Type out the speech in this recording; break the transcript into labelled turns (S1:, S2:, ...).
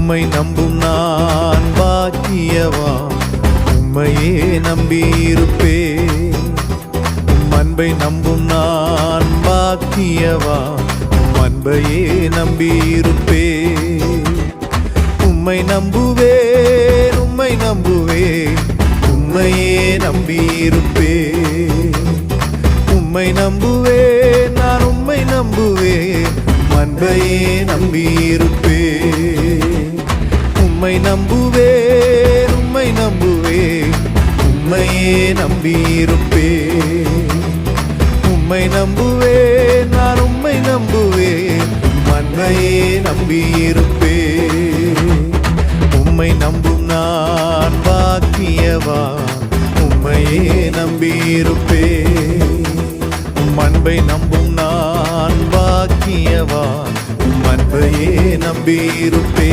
S1: உம்மை நம்பும் நான் பாக்கியவான், உம்மையே நம்பியிருப்பேன். உம் அன்பை நம்பும் நான் பாக்கியவான், உம் அன்பையே நம்பியிருப்பேன். உம்மை நம்புவேன், உம்மை நம்புவேன், உம்மையே நம்பியிருப்பேன். உம்மை நம்புவேன், நான் உம்மை நம்புவேன், அன்பையே நம்பியிருப்பேன். உம்மை நம்புவேன், உம்மை நம்புவேன், உம்மையே நம்பியிருப்பேன். உம்மை நம்புவேன், நான் உம்மை நம்புவேன், அன்பையே நம்பியிருப்பேன். உம்மை நம்பும் நான் பாக்கியவான், உம்மையே நம்பியிருப்பேன். உம் அன்பை நம்பும் நான் பாக்கியவான், உம் அன்பையே நம்பியிருப்பேன்.